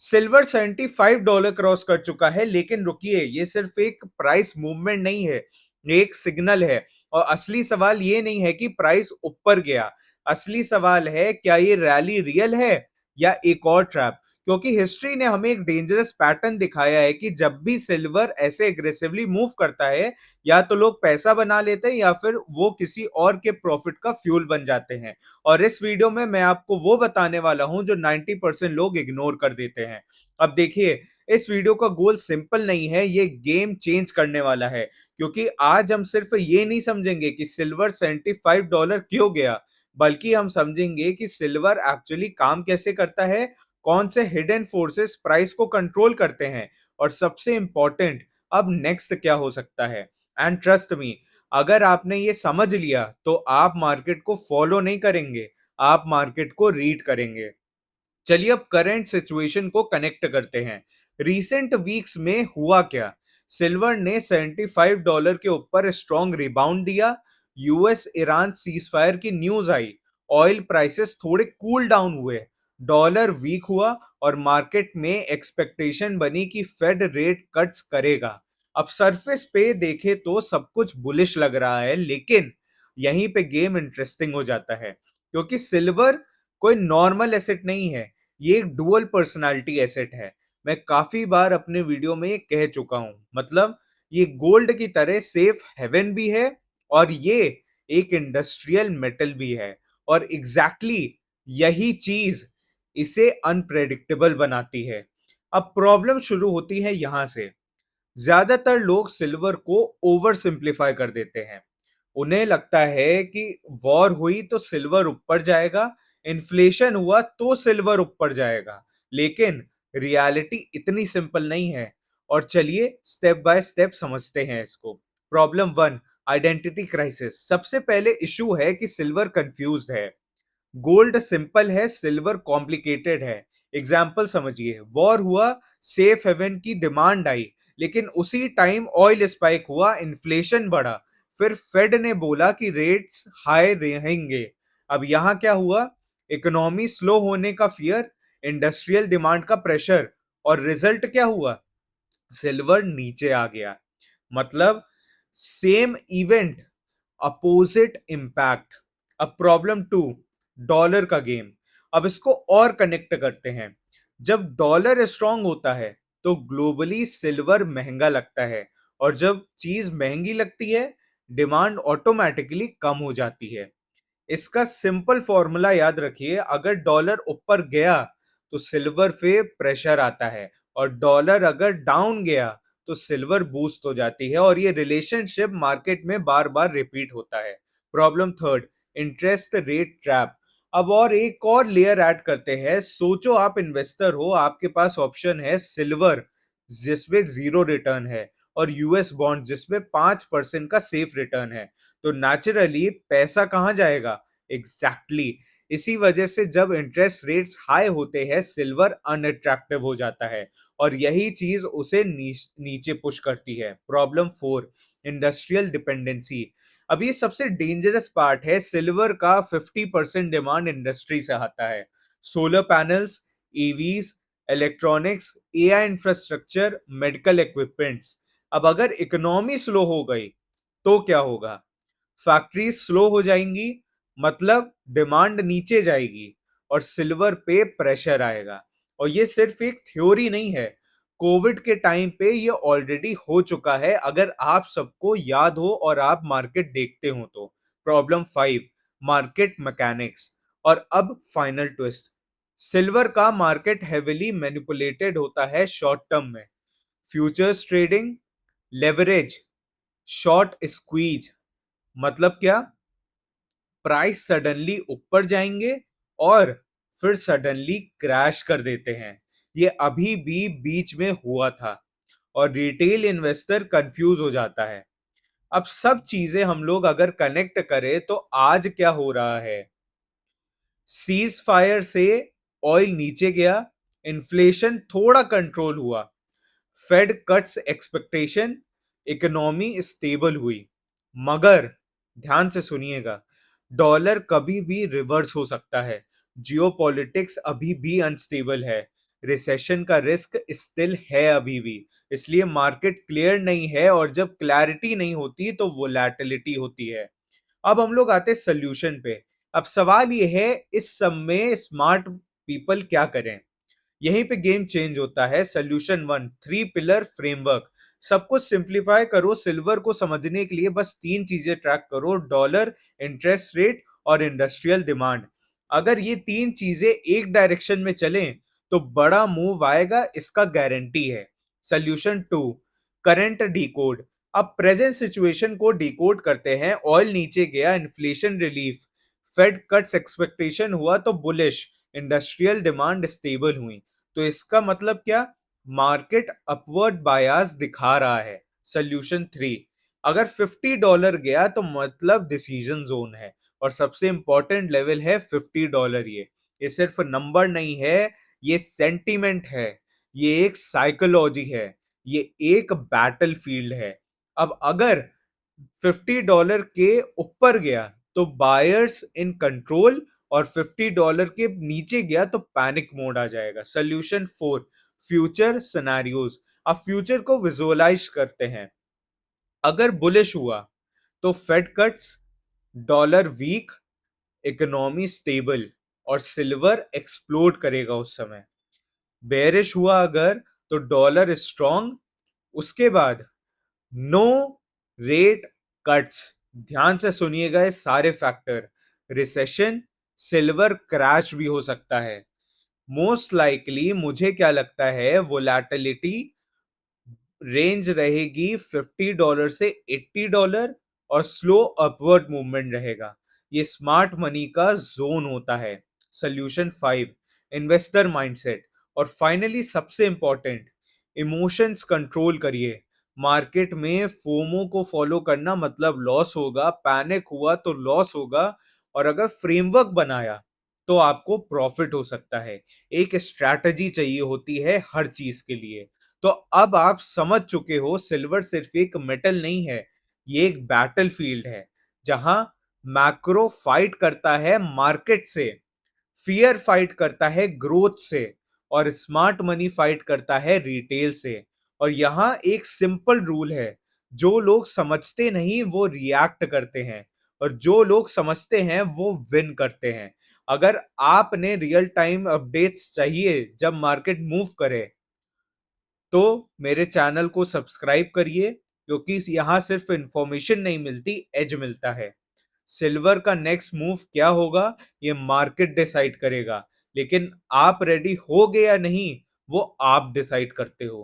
Silver $75 cross कर चुका है, लेकिन रुकिए, ये सिर्फ एक प्राइस मूवमेंट नहीं है, ये एक सिग्नल है। और असली सवाल ये नहीं है कि प्राइस ऊपर गया, असली सवाल है क्या ये रैली रियल है या एक और ट्रैप। क्योंकि हिस्ट्री ने हमें एक डेंजरस पैटर्न दिखाया है कि जब भी सिल्वर ऐसे एग्रेसिवली मूव करता है, या तो लोग पैसा बना लेते हैं या फिर वो किसी और के प्रॉफिट का फ्यूल बन जाते हैं। और इस वीडियो में मैं आपको वो बताने वाला हूं जो 90% लोग इग्नोर कर देते हैं। अब देखिए, इस वीडियो का गोल सिंपल नहीं है, ये गेम चेंज करने वाला है। क्योंकि आज हम सिर्फ ये नहीं समझेंगे कि सिल्वर $75 क्यों गया, बल्कि हम समझेंगे कि सिल्वर एक्चुअली काम कैसे करता है, कौन से हिडन फोर्सेस प्राइस को कंट्रोल करते हैं, और सबसे इंपॉर्टेंट, अब नेक्स्ट क्या हो सकता है। एंड ट्रस्ट मी, अगर आपने ये समझ लिया तो आप मार्केट को फॉलो नहीं करेंगे, आप मार्केट को रीड करेंगे। चलिए अब करंट सिचुएशन को कनेक्ट करते हैं। रीसेंट वीक्स में हुआ क्या? सिल्वर ने $75 के ऊपर स्ट्रॉन्ग रिबाउंड दिया। यूएस ईरान सीज फायर की न्यूज आई, ऑयल प्राइसेस थोड़े कूल डाउन हुए, डॉलर वीक हुआ, और मार्केट में एक्सपेक्टेशन बनी कि फेड रेट कट्स करेगा। अब सरफेस पे देखे तो सब कुछ बुलिश लग रहा है, लेकिन यहीं पे गेम इंटरेस्टिंग हो जाता है। क्योंकि सिल्वर कोई नॉर्मल एसेट नहीं है, ये एक डुअल पर्सनालिटी एसेट है। मैं काफी बार अपने वीडियो में ये कह चुका हूं, मतलब ये गोल्ड की तरह सेफ हेवन भी है, और ये एक इंडस्ट्रियल मेटल भी है। और एग्जैक्टली यही चीज इसे अनप्रेडिक्टेबल बनाती है। अब प्रॉब्लम शुरू होती है यहां से। ज्यादातर लोग सिल्वर को ओवर सिंप्लीफाई कर देते हैं। उन्हें लगता है कि वॉर हुई तो सिल्वर ऊपर जाएगा, इन्फ्लेशन हुआ तो सिल्वर ऊपर जाएगा। लेकिन रियलिटी इतनी सिंपल नहीं है। और चलिए स्टेप बाय स्टेप समझते हैं इसको। Problem one, identity crisis. सबसे पहले इशू है कि सिल्वर कंफ्यूज्ड है। गोल्ड सिंपल है, सिल्वर कॉम्प्लिकेटेड है। एग्जाम्पल समझिए, वॉर हुआ, सेफ हेवन की डिमांड आई, लेकिन उसी टाइम ऑयल स्पाइक हुआ, इन्फ्लेशन बढ़ा, फिर फेड ने बोला कि रेट्स हाई रहेंगे। अब यहां क्या हुआ? इकोनॉमी स्लो होने का फियर, इंडस्ट्रियल डिमांड का प्रेशर, और रिजल्ट क्या हुआ? सिल्वर नीचे आ गया। मतलब सेम इवेंट, अपोजिट इंपैक्ट। अब प्रॉब्लम टू, डॉलर का गेम। अब इसको और कनेक्ट करते हैं। जब डॉलर स्ट्रांग होता है तो ग्लोबली सिल्वर महंगा लगता है, और जब चीज महंगी लगती है, डिमांड ऑटोमेटिकली कम हो जाती है। इसका सिंपल फॉर्मूला याद रखिए, अगर डॉलर ऊपर गया तो सिल्वर पे प्रेशर आता है, और डॉलर अगर डाउन गया तो सिल्वर बूस्ट हो जाती है, और ये रिलेशनशिप मार्केट में बार बार रिपीट होता है। Problem third, interest rate trap. अब और एक और लेयर ऐड करते हैं। सोचो आप इन्वेस्टर हो, आपके पास ऑप्शन है सिल्वर जिसमें जीरो रिटर्न है, और यूएस बॉन्ड जिसमें 5% का सेफ रिटर्न है। तो नेचुरली पैसा कहाँ जाएगा? Exactly exactly। इसी वजह से जब इंटरेस्ट रेट्स हाई होते हैं, सिल्वर अनअट्रैक्टिव हो जाता है, और यही चीज उसे नीचे पुश करती है। Problem four, industrial dependency. अब ये सबसे डेंजरस पार्ट है। सिल्वर का 50% डिमांड इंडस्ट्री से आता है। Solar panels, EVs, electronics, AI infrastructure, medical equipments. अब अगर इकोनॉमी स्लो हो गई तो क्या होगा? फैक्ट्री स्लो हो जाएंगी, मतलब डिमांड नीचे जाएगी, और सिल्वर पे प्रेशर आएगा। और ये सिर्फ एक थ्योरी नहीं है, कोविड के टाइम पे ये ऑलरेडी हो चुका है, अगर आप सबको याद हो और आप मार्केट देखते हो तो। Problem five, market mechanics. और अब फाइनल ट्विस्ट, सिल्वर का मार्केट हेविली मैनिपुलेटेड होता है शॉर्ट टर्म में। Futures trading, leverage, short squeeze. मतलब क्या? प्राइस सडनली ऊपर जाएंगे और फिर सडनली क्रैश कर देते हैं। ये अभी भी बीच में हुआ था, और रिटेल इन्वेस्टर कंफ्यूज हो जाता है। अब सब चीजें हम लोग अगर कनेक्ट करें तो आज क्या हो रहा है? सीज फायर से ऑयल नीचे गया, इन्फ्लेशन थोड़ा कंट्रोल हुआ, Fed cuts expectation, economy stable हुई। मगर ध्यान से सुनिएगा, डॉलर कभी भी रिवर्स हो सकता है, जियोपॉलिटिक्स अभी भी अनस्टेबल है, रिसेशन का रिस्क स्टिल है अभी भी, इसलिए मार्केट क्लियर नहीं है, और जब क्लैरिटी नहीं होती तो वोलैटिलिटी होती है। अब हम लोग आते हैं सोल्यूशन पे। अब सवाल ये है, इस सब में स्मार्ट पीपल क्या करें? यहीं पे गेम चेंज होता है। Solution one, three pillar framework. सब कुछ सिंप्लीफाई करो, सिल्वर को समझने के लिए बस तीन चीजें ट्रैक करो: डॉलर, इंटरेस्ट रेट और इंडस्ट्रियल डिमांड। अगर ये तीन चीजें एक डायरेक्शन में चलें तो बड़ा मूव आएगा, इसका गारंटी है। Solution two, current decode. अब प्रेजेंट सिचुएशन को डिकोड करते हैं। ऑयल नीचे गया, inflation relief, Fed cuts expectation हुआ तो बुलिश, इंडस्ट्रियल डिमांड स्टेबल हुई। तो इसका मतलब क्या? मार्केट अपवर्ड बायास दिखा रहा है। सोल्यूशन थ्री, अगर $50 गया तो मतलब डिसीजन जोन है, और सबसे इंपॉर्टेंट लेवल है $50। ये सिर्फ नंबर नहीं है, ये सेंटीमेंट है, ये एक साइकोलॉजी है, ये एक बैटल फील्ड है। अब अगर $50 के ऊपर गया तो बायर्स इन कंट्रोल, और $50 के नीचे गया तो पैनिक मोड आ जाएगा। Solution four, future scenarios. अब फ्यूचर को विजुअलाइज करते हैं। अगर बुलिश हुआ तो Fed cuts, dollar weak, economy stable, और सिल्वर एक्सप्लोड करेगा उस समय। बेरिश हुआ अगर, तो डॉलर स्ट्रॉन्ग, उसके बाद नो रेट कट्स। ध्यान से सुनिएगा ये सारे फैक्टर। रिसेशन, सिल्वर क्रैश भी हो सकता है। मोस्ट लाइकली मुझे क्या लगता है, वोलैटिलिटी रेंज रहेगी $50 से $80, और स्लो अपवर्ड मूवमेंट रहेगा। ये स्मार्ट मनी का जोन होता है। Solution five, investor mindset. और फाइनली सबसे इंपॉर्टेंट, इमोशंस कंट्रोल करिए। मार्केट में फोमो को फॉलो करना मतलब लॉस होगा, पैनिक हुआ तो लॉस होगा, और अगर फ्रेमवर्क बनाया तो आपको प्रॉफिट हो सकता है। एक स्ट्रैटेजी चाहिए होती है हर चीज के लिए। तो अब आप समझ चुके हो, सिल्वर सिर्फ एक मेटल नहीं है, ये एक बैटल फील्ड है, जहां मैक्रो फाइट करता है मार्केट से, फियर फाइट करता है ग्रोथ से, और स्मार्ट मनी फाइट करता है रिटेल से। और यहाँ एक सिंपल रूल है, जो लोग समझते नहीं वो रिएक्ट करते हैं, और जो लोग समझते हैं वो विन करते हैं। अगर आपने रियल टाइम अपडेट्स चाहिए जब मार्केट मूव करे, तो मेरे चैनल को सब्सक्राइब करिए, क्योंकि यहाँ सिर्फ इंफॉर्मेशन नहीं मिलती, एज मिलता है। सिल्वर का नेक्स्ट मूव क्या होगा ये मार्केट डिसाइड करेगा, लेकिन आप रेडी हो गए या नहीं वो आप डिसाइड करते हो।